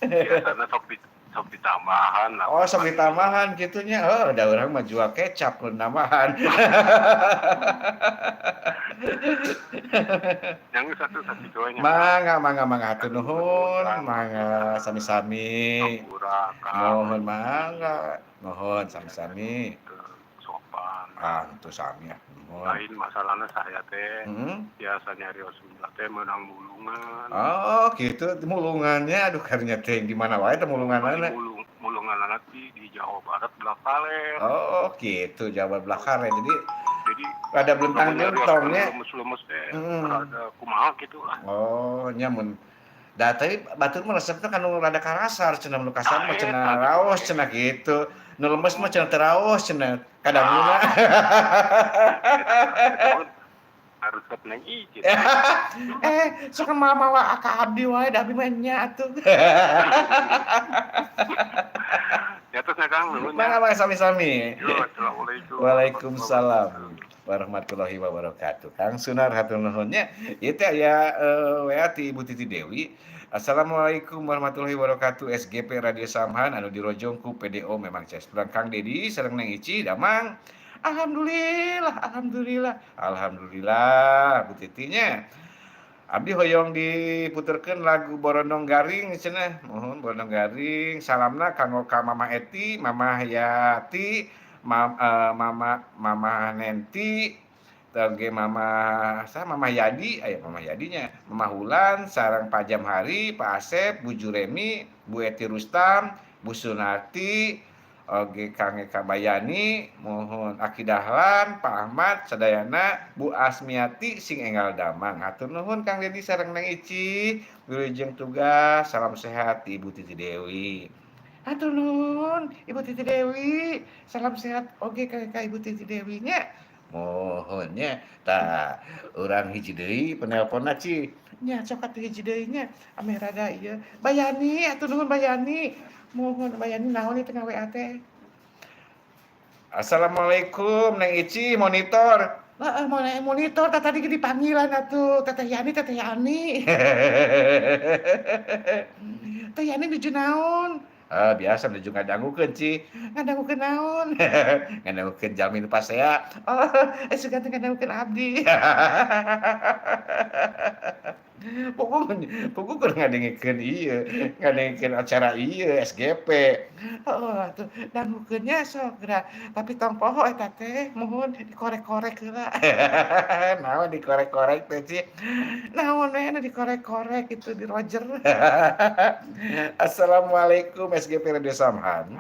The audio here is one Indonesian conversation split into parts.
Biasanya sok ditambahan lah. Oh, sok ditambahan gitunya. Oh, da urang mah jual kecap mun tambahan. Yang satu sakitu nya Mangga hatur nuhun, mangga sami-sami. Hampura Mohon Kang mangga, mohon sami-sami. sopan. Henteu sami atuh nuhun. Lain masalahnya saya teh biasa nyarios teh menang mulungan. Oh, gitu mulungannya. Aduh, karunya teh di mana wae teh mulunganana. Mulungan anak di Jawa Barat belah Kalen. Oh, gitu Jawa belah Kalen. Jadi Ada belentang-belentongnya. lemes-lemes teh, rada kumaha gitu lah. Oh, nyamun. Da tapi batur mah resepna kan nu rada karasar cenah nu kasar mah cenah raos cenah gitu. Nu lemes mah cenah teu raos cenah kadanguna. Harus ket nang ijin. Sok mawa ka abdi wae da abdi mah nya atuh. Ya terus Kang nuhun. Mangga sami-sami. Assalamualaikum. Waalaikumsalam warahmatullahi wabarakatuh. Kang Sunar hatur nuhun nya. Ieu teh aya WA ti Ibu Titi Dewi. Assalamualaikum warahmatullahi wabarakatuh. SGP Radio Samhan anu dirojong ku PDO memang ces. Pulang Kang Dedi sareng Neng Ici damang. Alhamdulillah Bu Titi nya. Abdi hoyong diputerkeun lagu Borondong Garing cenah. Mohon Borondong Garing. Salamna kanggo ka Mama Eti, Mama Yati, Mama Nenti, oge Mama Yadi, Mama Yadinya, Mama Hulan, sareng Pak Jamhari, Pak Asep, Bu Juremi, Bu Eti Rustam, Bu Sunarti, oge Kang Eka Bayani, mohon Aki Dahlan, Pak Ahmad, sadayana, Bu Asmiati, sing enggal damang. Hatur nuhun Kang Dedi sareng Neng Ici, wilujeng tugas, salam sehat Ibu Titi Dewi. Hatur nuhun Ibu Titi Dewi, salam sehat oge ka Ibu Titi Dewi nya. Mohon nya, tah urang hiji deui penelponna Ci. Nya sok atuh hiji deui nya, ame rada ieu. Bayani, hatur nuhun Bayani. Mohon Bayani naon ieu teh WA teh. Assalamualaikum Neng Ici monitor. Heeh, monitor tadi dipanggilan atuh Teteh Yani. Teh Yani nuju naon? Biasa nuju ngadangukeun Ci. Ngadangukeun naon? Ngadangukeun jalmi nu pasea. Oh, sugan teh ngadangukeun abdi. Pokoknya ngadengikeun ieu, ngadengikeun acara ieu SGP. Heeh atuh dangukeunnya sok geura, tapi tong poho eta teh mohon dikorek-korek heula. Naon dikorek-korek teh Ci? Naon we anu dikorek-korek itu di Roger. Assalamualaikum SGP Radio Samhan.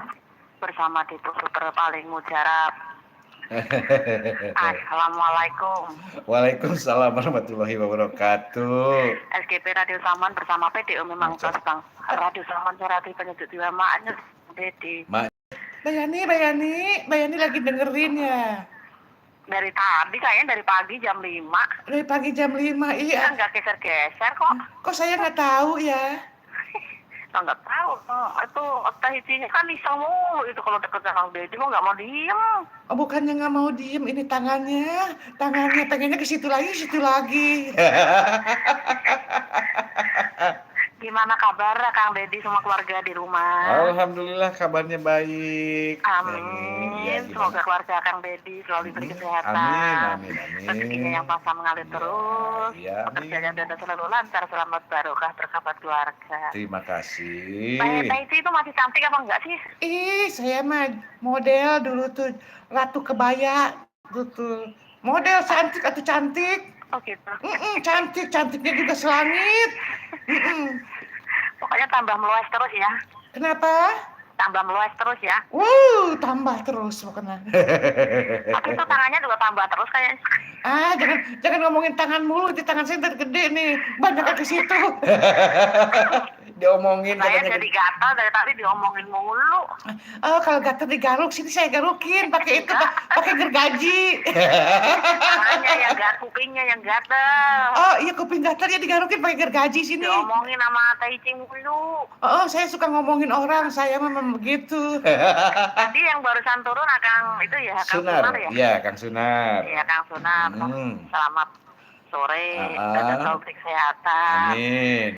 Bersama Dipu Super paling mujarab. Assalamualaikum. Waalaikumsalam warahmatullahi wabarakatuh. SGP Radio Samhan bersama PDO memang Bang. Radio Samhan Sarati Penyejuk Jiwa Maknya Dedi. Bayani lagi dengerin ya. Dari tadi kayaknya dari pagi jam 5. Dari pagi jam 5 iya. Enggak geser-geser kok. Kok saya nggak tahu ya? Nggak tahu. Itu teh isinya kan iseng mulu itu kalau deket sama Dedi mau nggak mau diem. Oh, bukannya nggak mau diem, ini tangannya pengennya ke situ lagi. Gimana kabar Kang Dedi sama keluarga di rumah? Alhamdulillah kabarnya baik. Amin. Semoga keluarga Kang Dedi selalu diberi kesehatan. Amin. Rezekinya yang pasang mengalir terus. Pekerjaannya dan selalu lancar, selamat barokah berkabar keluarga. Terima kasih. Mbak Eti itu masih cantik apa enggak sih? Saya mah model dulu tuh Ratu Kebaya tuh. Model cantik atau cantik. Oh gitu. Cantiknya juga selangit. Pokoknya tambah meluas terus ya. Kenapa? Tambah meluas terus ya. Tambah terus pokoknya. Tapi itu tangannya juga tambah terus kayaknya. Jangan ngomongin tangan mulu, di tangan saya gede nih, banyak ke situ. Diomongin saya jadi gatal dari tadi diomongin mulu. Oh, kalau gatal digaruk, sini saya garukin pakai itu, pakai gergaji. Tangannya yang gatal, kupingnya yang gatal. Oh iya, kuping gatal ya digarukin pakai gergaji sini. Diomongin sama Taicing mulu. Oh, saya suka ngomongin orang, saya memang begitu. Tadi yang barusan turun Kang itu ya, Kang Sunar ya? Iya, Kang Sunar. Iya, Kang Sunar. Selamat sore, dadah taufik kesehatan. Amin.